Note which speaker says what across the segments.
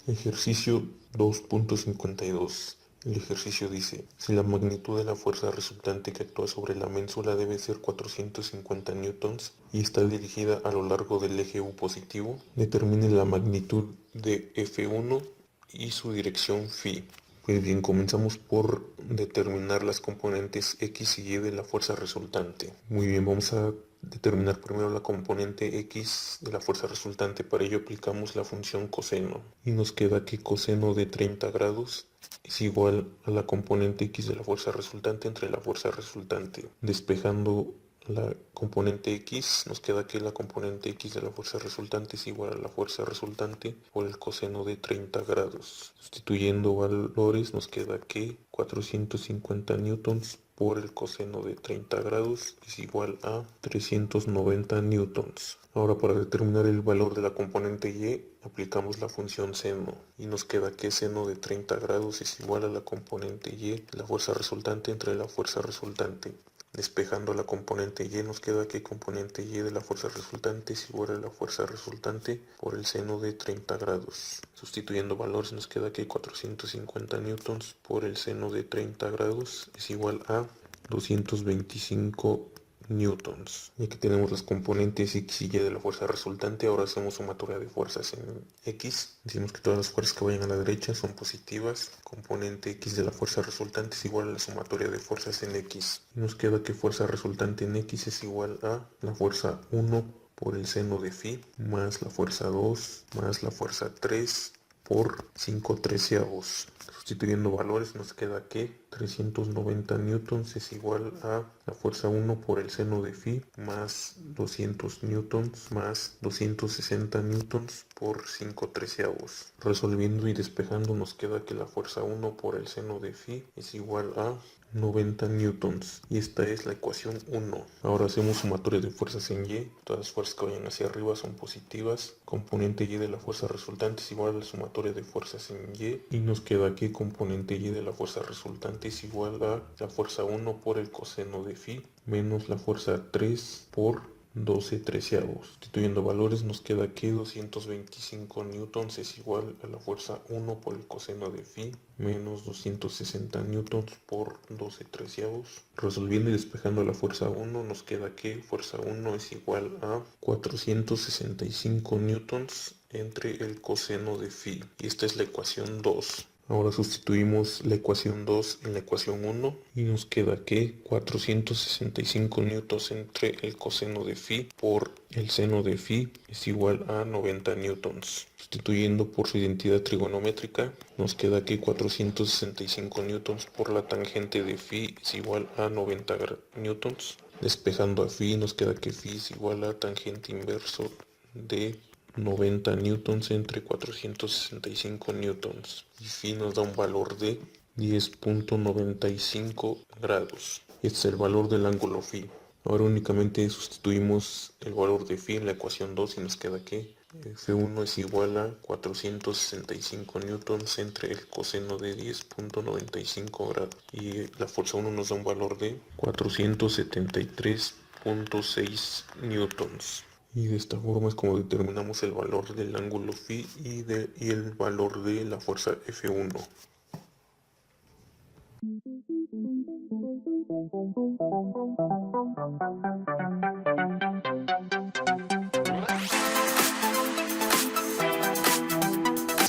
Speaker 1: Ejercicio 2.52. El ejercicio dice, si la magnitud de la fuerza resultante que actúa sobre la ménsula debe ser 450 newtons y está dirigida a lo largo del eje U positivo, determine la magnitud de F1 y su dirección φ. Pues bien, comenzamos por determinar las componentes X y Y de la fuerza resultante. Muy bien, vamos a determinar primero la componente X de la fuerza resultante. Para ello aplicamos la función coseno y nos queda que coseno de 30 grados es igual a la componente X de la fuerza resultante entre la fuerza resultante. Despejando la componente X, nos queda que la componente X de la fuerza resultante es igual a la fuerza resultante por el coseno de 30 grados. Sustituyendo valores, nos queda que 450 newtons por el coseno de 30 grados es igual a 390 newtons. Ahora, para determinar el valor de la componente Y, aplicamos la función seno y nos queda que seno de 30 grados es igual a la componente Y, la fuerza resultante entre la fuerza resultante. Despejando la componente Y, nos queda que componente Y de la fuerza resultante es igual a la fuerza resultante por el seno de 30 grados. Sustituyendo valores, nos queda que 450 newtons por el seno de 30 grados es igual a 225 newtons. Y aquí tenemos las componentes X y Y de la fuerza resultante. Ahora hacemos sumatoria de fuerzas en X. Decimos que todas las fuerzas que vayan a la derecha son positivas. Componente X de la fuerza resultante es igual a la sumatoria de fuerzas en X. Y nos queda que fuerza resultante en X es igual a la fuerza 1 por el seno de φ más la fuerza 2 más la fuerza 3 por 5/13. Sustituyendo valores, nos queda que 390 newtons es igual a la fuerza 1 por el seno de φ más 200 newtons más 260 newtons por 5/13. Resolviendo y despejando, nos queda que la fuerza 1 por el seno de φ es igual a 90 newtons y esta es la ecuación 1. Ahora hacemos sumatoria de fuerzas en Y. Todas las fuerzas que vayan hacia arriba son positivas. Componente Y de la fuerza resultante es igual a la sumatoria de fuerzas en Y nos queda que componente Y de la fuerza resultante es igual a la fuerza 1 por el coseno de φ menos la fuerza 3 por 12/13. Sustituyendo valores, nos queda que 225 newtons es igual a la fuerza 1 por el coseno de φ menos 260 newtons por 12/13. Resolviendo y despejando la fuerza 1, nos queda que fuerza 1 es igual a 465 newtons entre el coseno de φ. Y esta es la ecuación 2. Ahora sustituimos la ecuación 2 en la ecuación 1 y nos queda que 465 newtons entre el coseno de φ por el seno de φ es igual a 90 newtons. Sustituyendo por su identidad trigonométrica, nos queda que 465 newtons por la tangente de φ es igual a 90 newtons. Despejando a φ, nos queda que φ es igual a tangente inverso de 90 newtons entre 465 newtons y φ nos da un valor de 10.95 grados. Este es el valor del ángulo φ. Ahora únicamente sustituimos el valor de φ en la ecuación 2 y nos queda que F1 es igual a 465 newtons entre el coseno de 10.95 grados y la fuerza 1 nos da un valor de 473.6 newtons. Y de esta forma es como determinamos el valor del ángulo φ y el valor de la fuerza F1.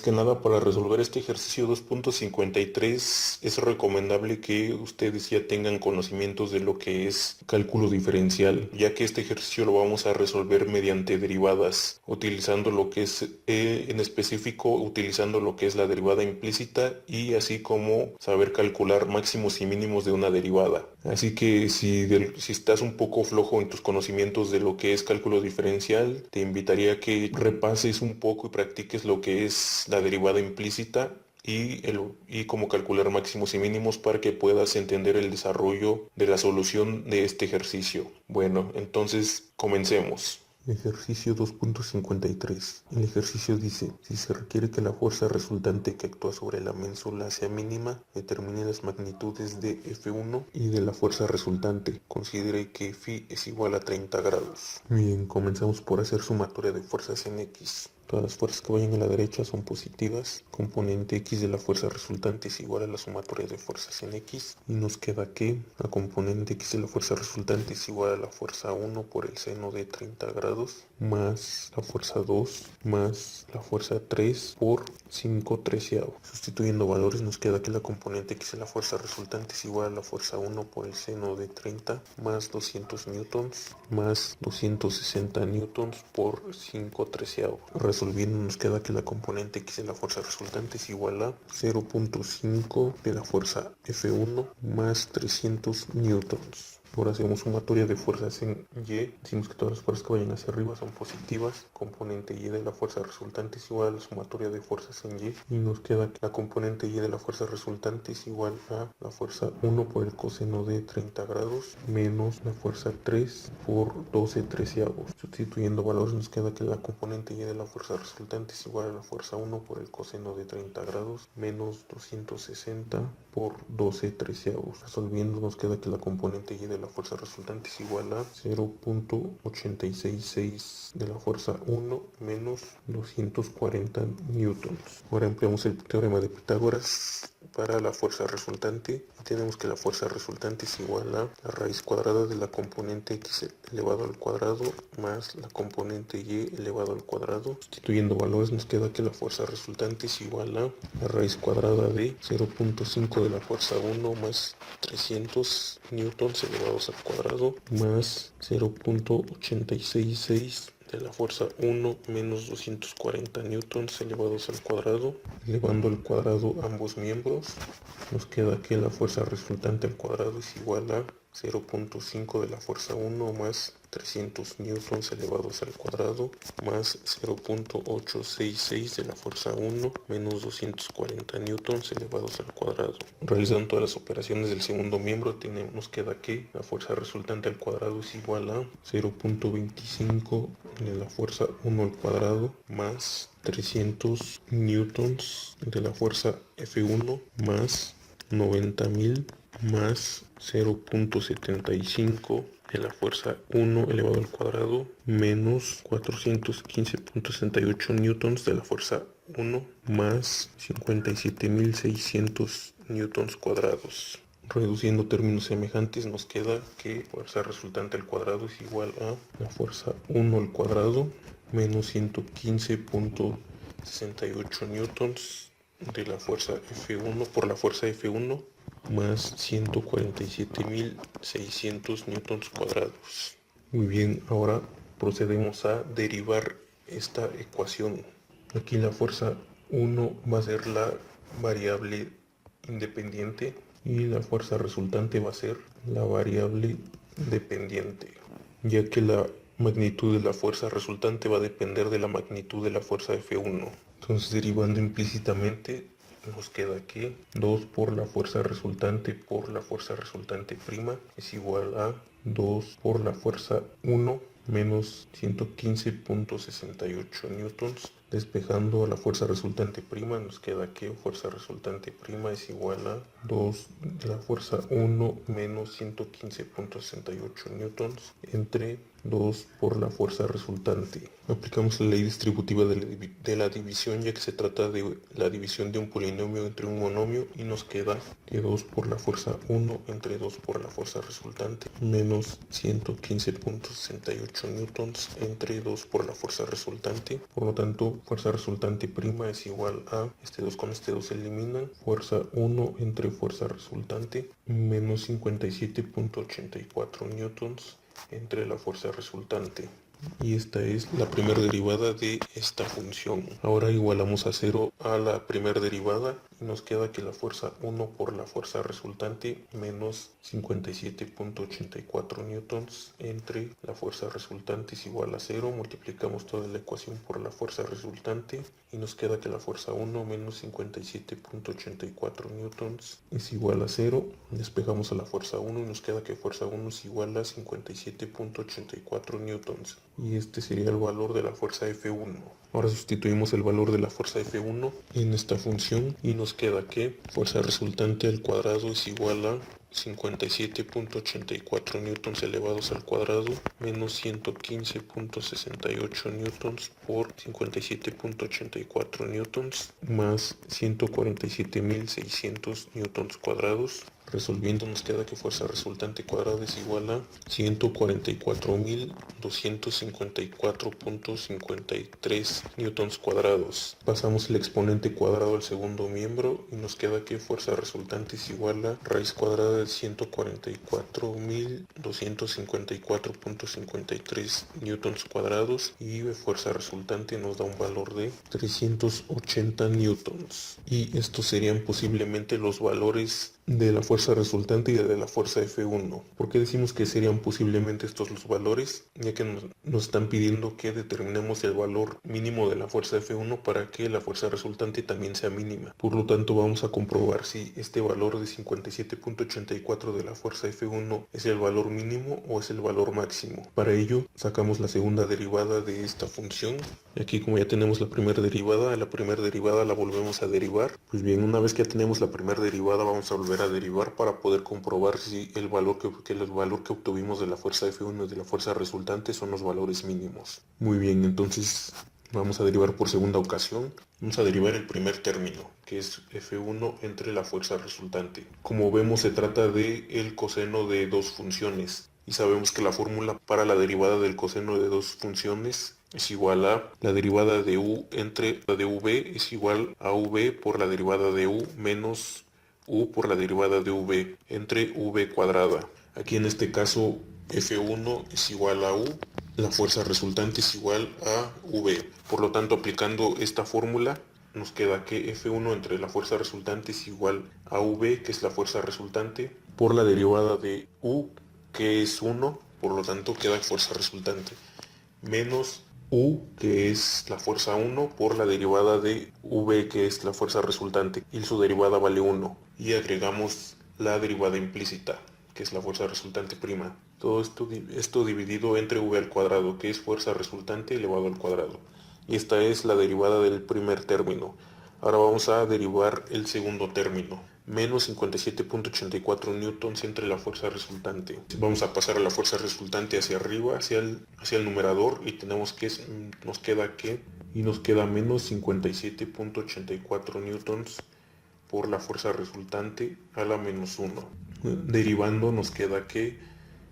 Speaker 1: Que nada, para resolver este ejercicio 2.53 es recomendable que ustedes ya tengan conocimientos de lo que es cálculo diferencial, ya que este ejercicio lo vamos a resolver mediante derivadas, utilizando lo que es, en específico, utilizando lo que es la derivada implícita y así como saber calcular máximos y mínimos de una derivada. Así que si estás un poco flojo en tus conocimientos de lo que es cálculo diferencial, te invitaría a que repases un poco y practiques lo que es la derivada implícita y cómo calcular máximos y mínimos para que puedas entender el desarrollo de la solución de este ejercicio. Bueno, entonces comencemos. Ejercicio 2.53. El ejercicio dice, si se requiere que la fuerza resultante que actúa sobre la ménsula sea mínima, determine las magnitudes de F1 y de la fuerza resultante. Considere que φ es igual a 30 grados. Bien, comenzamos por hacer sumatoria de fuerzas en X. Todas las fuerzas que vayan a la derecha son positivas. Componente X de la fuerza resultante es igual a la sumatoria de fuerzas en X. Y nos queda que la componente X de la fuerza resultante es igual a la fuerza 1 por el seno de 30 grados más la fuerza 2 más la fuerza 3 por 5 treceavos. Sustituyendo valores nos queda que la componente X de la fuerza resultante es igual a la fuerza 1 por el seno de 30 más 200 newtons más 260 newtons por 5 treceavos. Resolviendo nos queda que la componente X de la fuerza resultante es igual a 0.5 de la fuerza F1 más 300 newtons. Ahora hacemos sumatoria de fuerzas en Y. Decimos que todas las fuerzas que vayan hacia arriba son positivas. Componente Y de la fuerza resultante es igual a la sumatoria de fuerzas en Y. Y nos queda que la componente Y de la fuerza resultante es igual a la fuerza 1 por el coseno de 30 grados menos la fuerza 3 por 12 treceavos. Sustituyendo valores nos queda que la componente Y de la fuerza resultante es igual a la fuerza 1 por el coseno de 30 grados menos 260 por 12 treceavos. Resolviendo nos queda que la componente Y de la fuerza resultante es igual a 0.866 de la fuerza 1 menos 240 newtons. Ahora empleamos el teorema de Pitágoras para la fuerza resultante. Tenemos que la fuerza resultante es igual a la raíz cuadrada de la componente X elevado al cuadrado más la componente Y elevado al cuadrado. Sustituyendo valores nos queda que la fuerza resultante es igual a la raíz cuadrada de 0.5 de la fuerza 1 más 300 newtons elevados al cuadrado más 0.866 de la fuerza 1 menos 240 newtons elevados al cuadrado. Elevando al cuadrado ambos miembros, nos queda que la fuerza resultante al cuadrado es igual a 0.5 de la fuerza 1 más 300 newtons elevados al cuadrado más 0.866 de la fuerza 1 menos 240 newtons elevados al cuadrado. Realizando todas las operaciones del segundo miembro, nos queda que la fuerza resultante al cuadrado es igual a 0.25 de la fuerza 1 al cuadrado más 300 newtons de la fuerza F1 más 90.000 más 0.75 de la fuerza 1 elevado al cuadrado menos 415.68 newtons de la fuerza 1 más 57.600 newtons cuadrados. Reduciendo términos semejantes nos queda que fuerza resultante al cuadrado es igual a la fuerza 1 al cuadrado menos 115.68 newtons de la fuerza F1 por la fuerza F1 más 147.600 newtons cuadrados. Muy bien, ahora procedemos a derivar esta ecuación. Aquí la fuerza 1 va a ser la variable independiente y la fuerza resultante va a ser la variable dependiente, ya que la magnitud de la fuerza resultante va a depender de la magnitud de la fuerza F1. Entonces, derivando implícitamente, nos queda que 2 por la fuerza resultante prima es igual a 2 por la fuerza 1 menos 115.68 newtons. Despejando a la fuerza resultante prima nos queda que fuerza resultante prima es igual a 2 de la fuerza 1 menos 115.68 newtons entre 2 por la fuerza resultante. Aplicamos la ley distributiva de la división, ya que se trata de la división de un polinomio entre un monomio, y nos queda que 2 por la fuerza 1 entre 2 por la fuerza resultante menos 115.68 newtons entre 2 por la fuerza resultante. Por lo tanto, fuerza resultante prima es igual a, este 2 con este 2 se eliminan, fuerza 1 entre fuerza resultante menos 57.84 newtons entre la fuerza resultante. Y esta es la primera derivada de esta función. Ahora igualamos a 0 a la primera derivada y nos queda que la fuerza 1 por la fuerza resultante menos 57.84 newtons entre la fuerza resultante es igual a 0. Multiplicamos toda la ecuación por la fuerza resultante y nos queda que la fuerza 1 menos 57.84 newtons es igual a 0. Despejamos a la fuerza 1 y nos queda que fuerza 1 es igual a 57.84 newtons. Y este sería el valor de la fuerza F1. Ahora sustituimos el valor de la fuerza F1 en esta función y nos queda que fuerza resultante al cuadrado es igual a 57.84 newtons elevados al cuadrado menos 115.68 newtons por 57.84 newtons más 147.600 newtons cuadrados. Resolviendo nos queda que fuerza resultante cuadrada es igual a 144.254.53 newtons cuadrados. Pasamos el exponente cuadrado al segundo miembro y nos queda que fuerza resultante es igual a raíz cuadrada de 144.254.53 newtons cuadrados, y fuerza resultante nos da un valor de 380 newtons. Y estos serían posiblemente los valores de la fuerza resultante y de la fuerza F1. ¿Por qué decimos que serían posiblemente estos los valores? Ya que nos están pidiendo que determinemos el valor mínimo de la fuerza F1 para que la fuerza resultante también sea mínima. Por lo tanto, vamos a comprobar si este valor de 57.84 de la fuerza F1 es el valor mínimo o es el valor máximo. Para ello, sacamos la segunda derivada de esta función. Y aquí, como ya tenemos la primera derivada la volvemos a derivar. Pues bien, una vez que ya tenemos la primera derivada, vamos a volver a derivar para poder comprobar si el valor que obtuvimos de la fuerza F1 y de la fuerza resultante son los valores mínimos. Muy bien, entonces vamos a derivar por segunda ocasión. Vamos a derivar el primer término, que es F1 entre la fuerza resultante. Como vemos, se trata de el coseno de dos funciones. Y sabemos que la fórmula para la derivada del coseno de dos funciones es igual a la derivada de u entre la de v es igual a v por la derivada de u menos u por la derivada de v entre v cuadrada. Aquí en este caso F1 es igual a u, la fuerza resultante es igual a v. Por lo tanto, aplicando esta fórmula, nos queda que F1 entre la fuerza resultante es igual a v, que es la fuerza resultante, por la derivada de u, que es 1, por lo tanto queda fuerza resultante, menos u, que es la fuerza 1, por la derivada de v, que es la fuerza resultante, y su derivada vale 1. Y agregamos la derivada implícita, que es la fuerza resultante prima. Todo esto dividido entre v al cuadrado, que es fuerza resultante elevado al cuadrado. Y esta es la derivada del primer término. Ahora vamos a derivar el segundo término. Menos 57.84 newtons entre la fuerza resultante. Vamos a pasar a la fuerza resultante hacia arriba, hacia el numerador, y nos queda menos 57.84 newtons por la fuerza resultante a la menos 1. Derivando nos queda que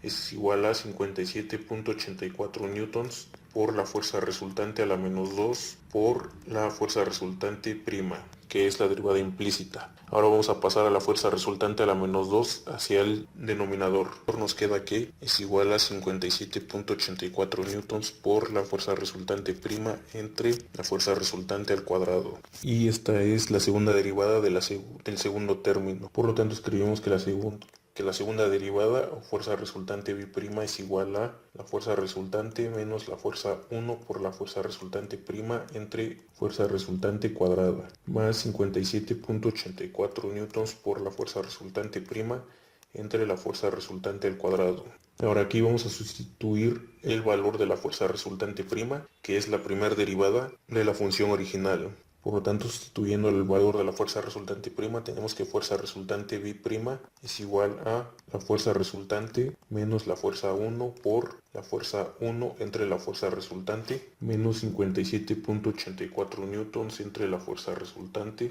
Speaker 1: es igual a 57.84 newtons por la fuerza resultante a la menos 2 por la fuerza resultante prima, que es la derivada implícita. Ahora vamos a pasar a la fuerza resultante a la menos 2 hacia el denominador. Nos queda que es igual a 57.84 newtons por la fuerza resultante prima entre la fuerza resultante al cuadrado. Y esta es la segunda derivada del segundo término. Por lo tanto, escribimos que la segunda derivada o fuerza resultante B' es igual a la fuerza resultante menos la fuerza 1 por la fuerza resultante prima entre fuerza resultante cuadrada, más 57.84 newtons por la fuerza resultante prima entre la fuerza resultante al cuadrado. Ahora aquí vamos a sustituir el valor de la fuerza resultante prima, que es la primera derivada de la función original. Por lo tanto, sustituyendo el valor de la fuerza resultante prima, tenemos que fuerza resultante B' es igual a la fuerza resultante menos la fuerza 1 por la fuerza 1 entre la fuerza resultante, menos 57.84 newtons entre la fuerza resultante,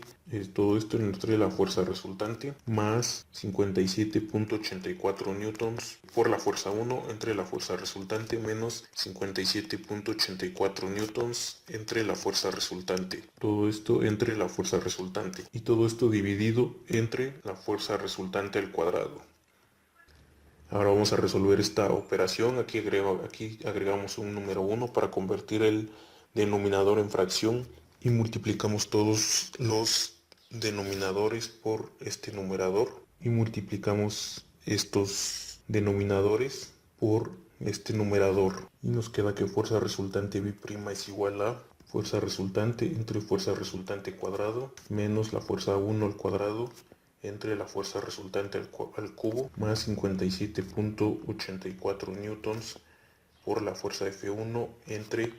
Speaker 1: todo esto entre la fuerza resultante, más 57.84 newtons por la fuerza 1 entre la fuerza resultante, menos 57.84 newtons entre la fuerza resultante. Todo esto entre la fuerza resultante. Y todo esto dividido entre la fuerza resultante al cuadrado. Ahora vamos a resolver esta operación. Aquí agregamos un número 1 para convertir el denominador en fracción y multiplicamos todos los denominadores por este numerador y multiplicamos estos denominadores por este numerador y nos queda que fuerza resultante B' es igual a fuerza resultante entre fuerza resultante cuadrado menos la fuerza 1 al cuadrado entre la fuerza resultante al cubo más 57.84 newtons por la fuerza F1 entre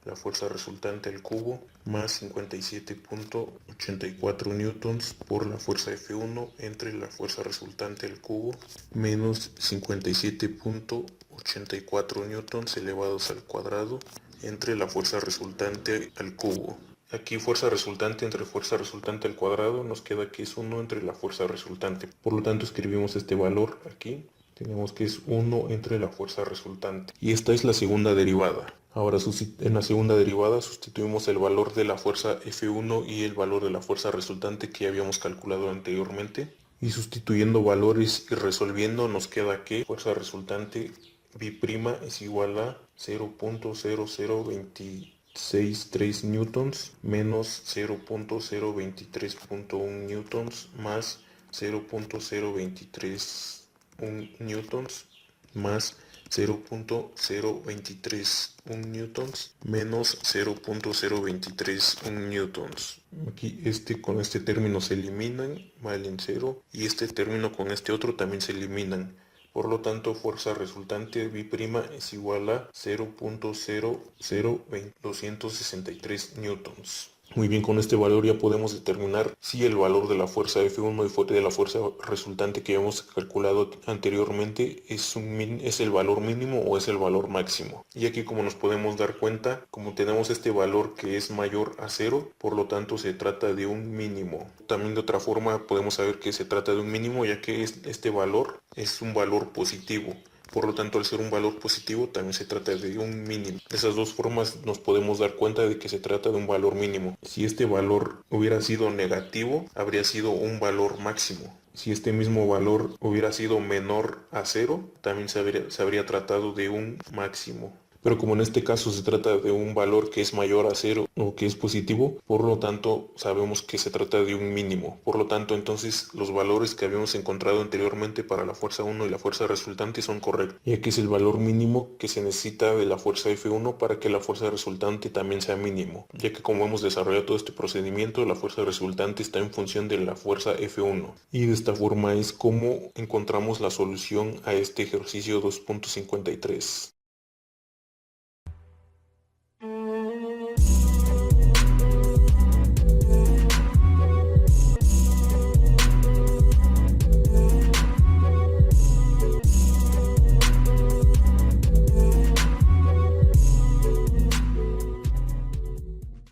Speaker 1: la fuerza resultante al cubo más 57.84 newtons por la fuerza F1 entre la fuerza resultante al cubo menos 57.84 newtons elevados al cuadrado entre la fuerza resultante al cubo. Aquí fuerza resultante entre fuerza resultante al cuadrado nos queda que es 1 entre la fuerza resultante. Por lo tanto escribimos este valor aquí. Tenemos que es 1 entre la fuerza resultante. Y esta es la segunda derivada. Ahora en la segunda derivada sustituimos el valor de la fuerza F1 y el valor de la fuerza resultante que ya habíamos calculado anteriormente. Y sustituyendo valores y resolviendo nos queda que fuerza resultante B' es igual a 0.002063 newtons menos 0.023.1 newtons más 0.0231 newtons más 0.0231 newtons menos 0.0231 newtons. Aquí con este término se eliminan, valen 0, y este término con este otro también se eliminan. Por lo tanto, fuerza resultante B' es igual a 0.00263 newtons. Muy bien, con este valor ya podemos determinar si el valor de la fuerza F1 y de la fuerza resultante que hemos calculado anteriormente es el valor mínimo o es el valor máximo. Y aquí, como nos podemos dar cuenta, como tenemos este valor que es mayor a 0, por lo tanto se trata de un mínimo. También de otra forma podemos saber que se trata de un mínimo, ya que este valor es un valor positivo. Por lo tanto, al ser un valor positivo, también se trata de un mínimo. De esas dos formas nos podemos dar cuenta de que se trata de un valor mínimo. Si este valor hubiera sido negativo, habría sido un valor máximo. Si este mismo valor hubiera sido menor a 0, también se habría tratado de un máximo. Pero como en este caso se trata de un valor que es mayor a 0 o que es positivo, por lo tanto sabemos que se trata de un mínimo. Por lo tanto, entonces los valores que habíamos encontrado anteriormente para la fuerza 1 y la fuerza resultante son correctos, ya que es el valor mínimo que se necesita de la fuerza F1 para que la fuerza resultante también sea mínimo, ya que como hemos desarrollado todo este procedimiento, la fuerza resultante está en función de la fuerza F1. Y de esta forma es como encontramos la solución a este ejercicio 2.53.